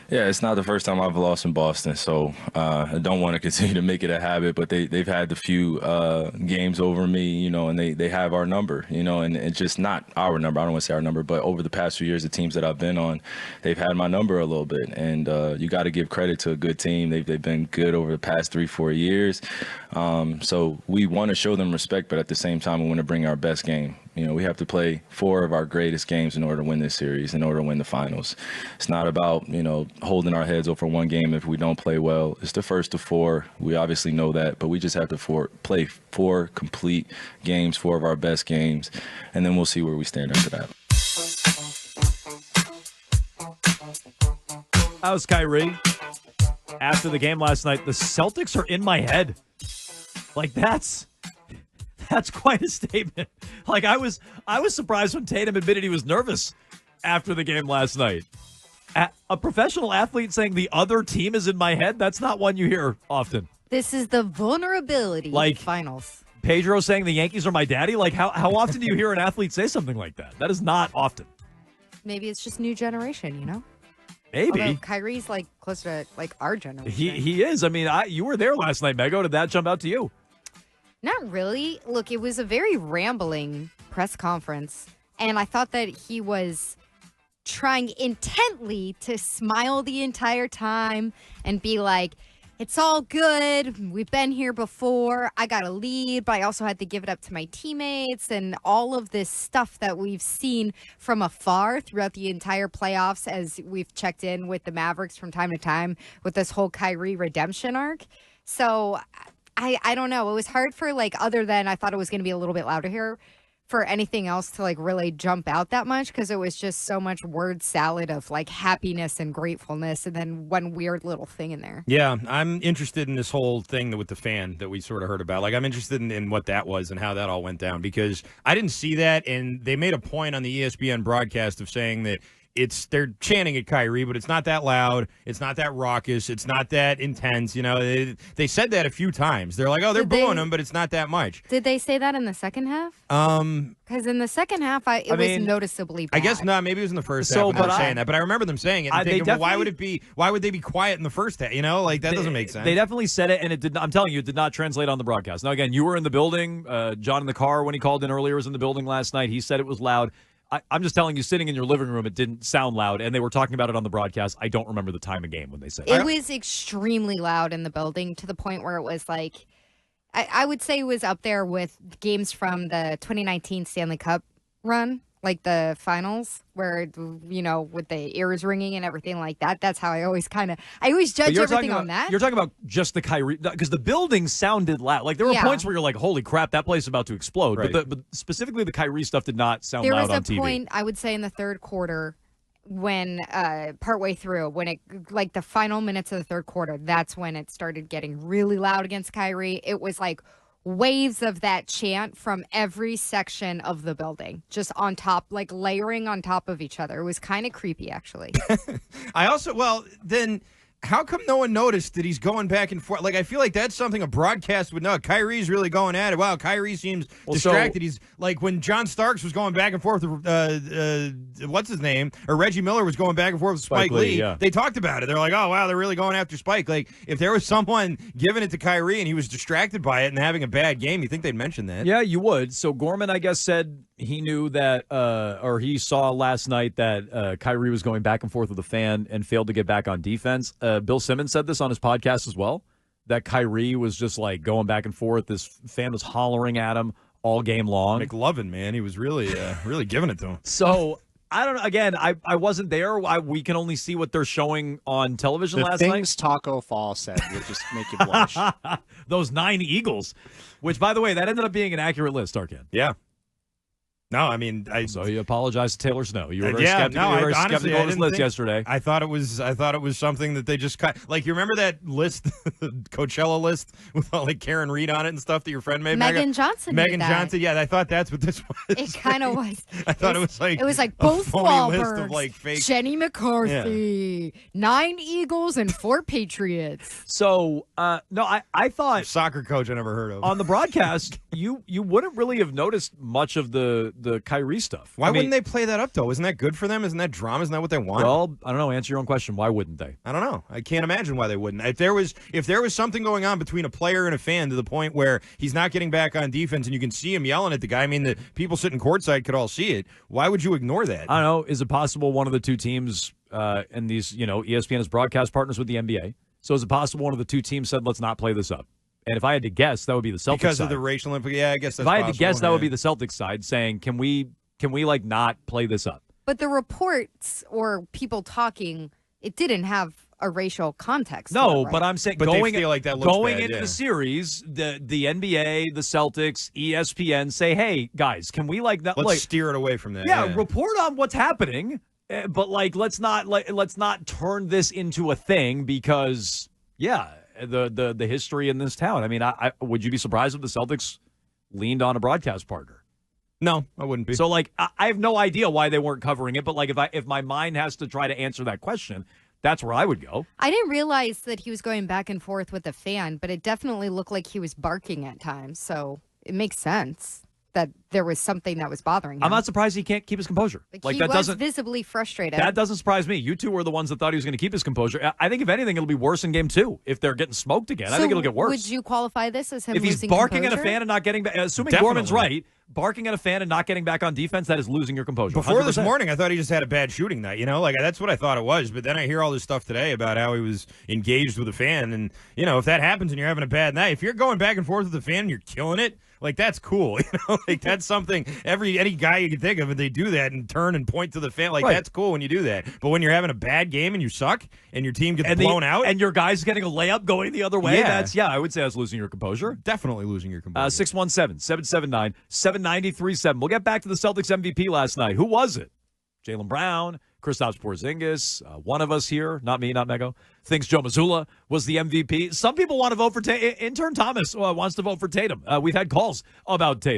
Yeah, it's not the first time I've lost in Boston, so I don't want to continue to make it a habit. But they've had a few games over me, and they have our number, and it's just not our number. I don't want to say our number, but over the past few years, the teams that I've been on, they've had my number a little bit, and you got to give credit to a good team. They've been good over the past 3-4 years, so we want to show them respect, but at the same time, we want to bring our best game. We have to play 4 of our greatest games in order to win this series, in order to win the finals. It's not about, holding our heads over one game if we don't play well. It's the first of 4. We obviously know that, but we just have to play 4 complete games, 4 of our best games, and then we'll see where we stand after that. How's Kyrie? After the game last night, the Celtics are in my head. Like, that's quite a statement. Like, I was surprised when Tatum admitted he was nervous after the game last night. A professional athlete saying the other team is in my head, that's not one you hear often. This is the vulnerability of finals. Pedro saying the Yankees are my daddy. Like, how often do you hear an athlete say something like that? That is not often. Maybe it's just new generation, Maybe. Although Kyrie's like closer to like our generation. He is. I mean, you were there last night, Mego. Did that jump out to you? Not really. Look, it was a very rambling press conference, and I thought that he was trying intently to smile the entire time and be like, it's all good. We've been here before. I got a lead, but I also had to give it up to my teammates and all of this stuff that we've seen from afar throughout the entire playoffs as we've checked in with the Mavericks from time to time with this whole Kyrie redemption arc. So I don't know. It was hard for other than I thought it was going to be a little bit louder here for anything else to really jump out that much because it was just so much word salad of happiness and gratefulness and then one weird little thing in there. Yeah, I'm interested in this whole thing with the fan that we sort of heard about. I'm interested in what that was and how that all went down because I didn't see that, and they made a point on the ESPN broadcast of saying that they're chanting at Kyrie, but it's not that loud. It's not that raucous. It's not that intense. They said that a few times. They're like, oh, they're booing him, but it's not that much. Did they say that in the second half? Because in the second half, it was noticeably bad. I guess not. Maybe it was in the first half. But saying that, but I remember them saying it. And thinking, well, why would they be quiet in the first half? That doesn't make sense. They definitely said it, and it did not, I'm telling you, it did not translate on the broadcast. Now, again, you were in the building. John in the car when he called in earlier was in the building last night. He said it was loud. I'm just telling you, sitting in your living room, it didn't sound loud, and they were talking about it on the broadcast. I don't remember the time of game when they said it. It was extremely loud in the building to the point where it was I would say it was up there with games from the 2019 Stanley Cup run, like the finals, where, with the ears ringing and everything like that. That's how I always judge everything on that. You're talking about just the Kyrie, because the building sounded loud. There were points where you're like, holy crap, that place is about to explode. Right. But specifically the Kyrie stuff did not sound loud on TV. There was a point, I would say, in the third quarter when partway through, when it the final minutes of the third quarter, that's when it started getting really loud against Kyrie. It was waves of that chant from every section of the building, just on top, layering on top of each other. It was kind of creepy, actually. Then how come no one noticed that he's going back and forth? I feel like that's something a broadcast would know. Kyrie's really going at it. Wow, Kyrie seems distracted. He's when John Starks was going back and forth with, what's his name? Or Reggie Miller was going back and forth with Spike Lee. Yeah. They talked about it. They're like, oh, wow, they're really going after Spike. If there was someone giving it to Kyrie and he was distracted by it and having a bad game, you think they'd mention that? Yeah, you would. So Gorman, I guess, said he knew that, or he saw last night that Kyrie was going back and forth with a fan and failed to get back on defense. Bill Simmons said this on his podcast as well, that Kyrie was just going back and forth. This fan was hollering at him all game long. McLovin, man, he was really, really giving it to him. So I don't know. Again, I wasn't there. We can only see what they're showing on television last night. The things Taco Fall said would just make you blush. Those 9 Eagles, which, by the way, that ended up being an accurate list, Arkin. Yeah. No, I mean, so you apologize to Taylor Snow. You were very skeptical of his list yesterday. I thought it was something that they just cut. You remember that list, Coachella list with all Karen Reed on it and stuff that your friend made. Megan Johnson. Yeah, I thought that's what this was. It kind of was. I thought it was both Wahlbergs, list of fake Jenny McCarthy, 9 Eagles and 4 Patriots. So no, I thought soccer coach I never heard of on the broadcast. you wouldn't really have noticed much of the the Kyrie stuff. Why wouldn't they play that up, though? Isn't that good for them? Isn't that drama? Isn't that what they want? Well, I don't know. Answer your own question. Why wouldn't they? I don't know. I can't imagine why they wouldn't. If there was something going on between a player and a fan to the point where he's not getting back on defense and you can see him yelling at the guy, I mean, the people sitting courtside could all see it. Why would you ignore that? I don't know. Is it possible one of the two teams and these, ESPN is broadcast partners with the NBA? So is it possible one of the two teams said, let's not play this up? And if I had to guess, that would be the Celtics because side. of the racial implications. Yeah, I guess that's If I had to possible, guess, that would be the Celtics side saying, can we like not play this up? But the reports or people talking, it didn't have a racial context. No, to it, right? but I'm saying But they feel like that looks going bad, into yeah. the series, the NBA, the Celtics, ESPN say, hey, guys, can we like that? Let's steer it away from that. Yeah, report on what's happening, but like let's not turn this into a thing because the history in this town. I mean, I would you be surprised if the Celtics leaned on a broadcast partner? No, I wouldn't be. So like I have no idea why they weren't covering it, but like if my mind has to try to answer that question, that's where I would go. I didn't realize that he was going back and forth with the fan, but it definitely looked like he was barking at times. So it makes sense that there was something that was bothering him. I'm not surprised he can't keep his composure. Like he that was doesn't visibly frustrated. That doesn't surprise me. You two were the ones that thought he was going to keep his composure. I think if anything, it'll be worse in game 2 if they're getting smoked again. I think it'll get worse. Would you qualify this as him if he's losing barking composure? at a fan and not getting back, assuming Definitely. Gorman's right, barking at a fan and not getting back on defense, that is losing your composure. Before this 100%. morning, I thought he just had a bad shooting night. Like that's what I thought it was. But then I hear all this stuff today about how he was engaged with a fan, and if that happens and you're having a bad night, if you're going back and forth with a fan and you're killing it, like that's cool. Like that's something any guy you can think of, and they do that and turn and point to the fan. Like Right. that's cool when you do that. But when you're having a bad game and you suck and your team gets blown out, and your guy's getting a layup going the other way, Yeah. I would say that's losing your composure. definitely losing your composure. 617-779-7937. We'll get back to the Celtics MVP last night. Who was it? Jaylen Brown, Kristaps Porzingis, one of us here, not me, not Mego, thinks Joe Mazzulla was the MVP. Some people want to vote for Tatum. Intern Thomas wants to vote for Tatum. We've had calls about Tatum.